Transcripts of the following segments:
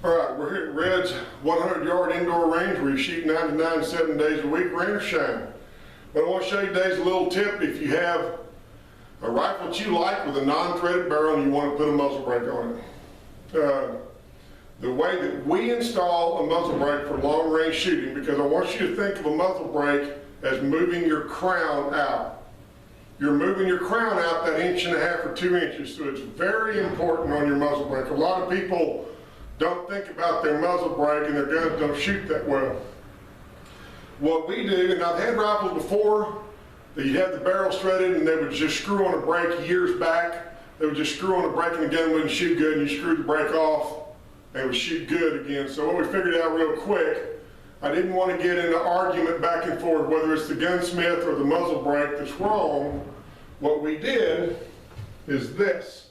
Alright, we're here at Red's 100-yard indoor range where you shoot 99 7 days a week, rain or shine. But I want to show you today's a little tip. If you have a rifle that you like with a non-threaded barrel and you want to put a muzzle brake on it. The way that we install a muzzle brake for long range shooting, because I want you to think of a muzzle brake as moving your crown out. You're moving your crown out that 1.5 or 2 inches, so it's very important on your muzzle brake. A lot of people don't think about their muzzle brake and their guns don't shoot that well. What we do, and I've had rifles before that you'd have the barrel threaded and they would just screw on a brake years back. They would just screw on a brake and the gun wouldn't shoot good, and you screwed the brake off and it would shoot good again. So what we figured out real quick, I didn't want to get in an argument back and forth whether it's the gunsmith or the muzzle brake that's wrong. What we did is this.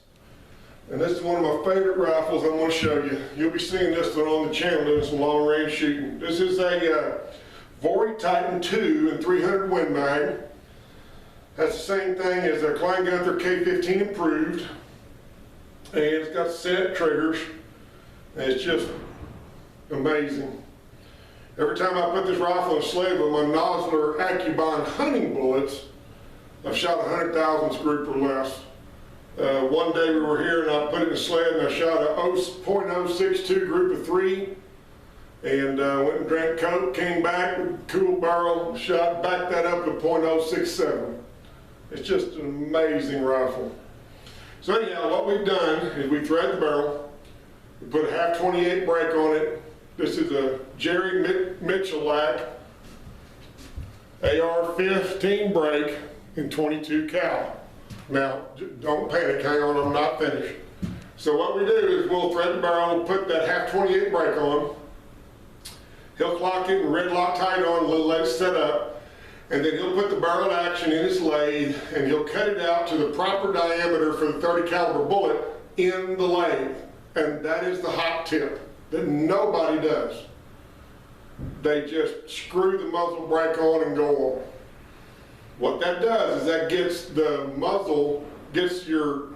And this is one of my favorite rifles I want to show you. You'll be seeing this one on the channel doing some long range shooting. This is a Vory Titan 2 and 300 Win Mag. That's the same thing as a Klein Gunther K15 improved. And it's got set triggers. And it's just amazing. Every time I put this rifle in a sled with my Muzzle Accuracy.com hunting bullets, I've shot 100,000 screw or less. One day we were here and I put it in a sled and I shot a .062 group of 3 and went and drank Coke, came back with a cool barrel, shot, backed that up with .067. It's just an amazing rifle. So anyhow, what we've done is we thread the barrel, we put a .528 brake on it. This is a Jerry Mitchell-like AR-15 brake in 22 cal. Now, don't panic, hang on, I'm not finished. So what we do is we'll thread the barrel, put that .528 brake on. He'll clock it and red lock tight on, let it set up. And then he'll put the barrel action in his lathe and he'll cut it out to the proper diameter for the .30 caliber bullet in the lathe. And that is the hot tip that nobody does. They just screw the muzzle brake on and go on. What that does is that gets your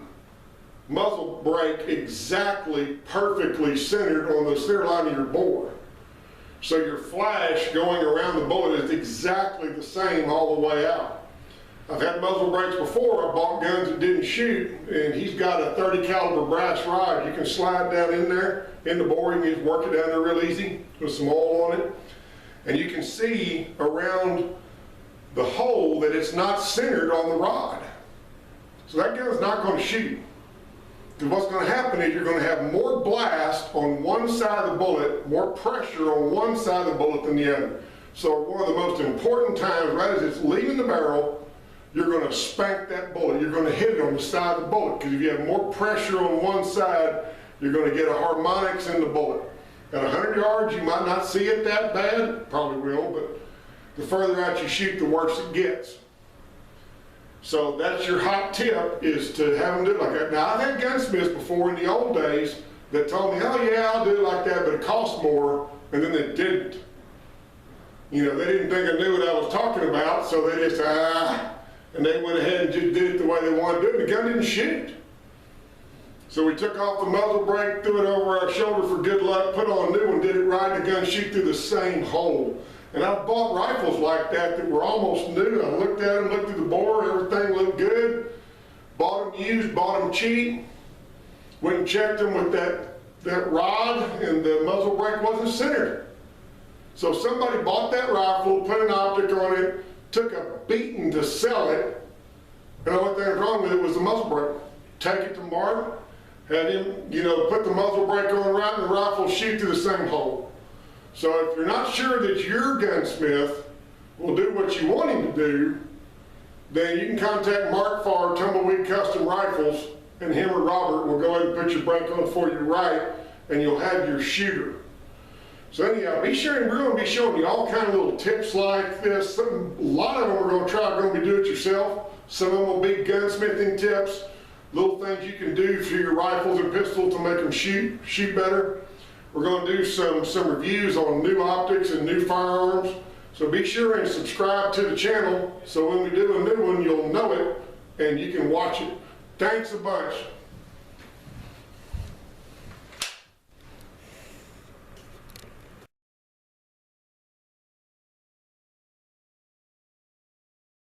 muzzle brake exactly perfectly centered on the center line of your bore. So your flash going around the bullet is exactly the same all the way out. I've had muzzle brakes before. I bought guns that didn't shoot, and he's got a .30 caliber brass rod. You can slide down in there in the bore. You can just work it down there real easy with some oil on it. And you can see around the hole that it's not centered on the rod. So that gun's not going to shoot. Because what's going to happen is you're going to have more blast on one side of the bullet, more pressure on one side of the bullet than the other. So one of the most important times, right as it's leaving the barrel, you're going to spank that bullet. You're going to hit it on the side of the bullet. Because if you have more pressure on one side, you're going to get a harmonics in the bullet. At 100 yards, you might not see it that bad. Probably will, but the further out you shoot, the worse it gets. So that's your hot tip, is to have them do it like that. Now, I've had gunsmiths before in the old days that told me, oh yeah, I'll do it like that, but it costs more, and then they didn't. You know, they didn't think I knew what I was talking about, so they just, and they went ahead and just did it the way they wanted to do it, and the gun didn't shoot. So we took off the muzzle brake, threw it over our shoulder for good luck, put on a new one, did it right, and the gun shoot through the same hole. And I bought rifles like that were almost new. I looked at them, looked at the bore, everything looked good. Bought them used, bought them cheap. Went and checked them with that rod, and the muzzle brake wasn't centered. So somebody bought that rifle, put an optic on it, took a beating to sell it, and the only thing wrong with it was the muzzle brake. Take it to Mark, had him, put the muzzle brake on right, and the rifle shoot through the same hole. So if you're not sure that your gunsmith will do what you want him to do, then you can contact Mark for Tumbleweed Custom Rifles, and him or Robert will go ahead and put your brake on for you right, and you'll have your shooter. So anyhow, be sure, and we're going to be showing you all kind of little tips like this. A lot of them we're going to try, going to be do-it-yourself. Some of them will be gunsmithing tips, little things you can do for your rifles and pistols to make them shoot better. We're going to do some reviews on new optics and new firearms. So be sure and subscribe to the channel so when we do a new one, you'll know it and you can watch it. Thanks a bunch.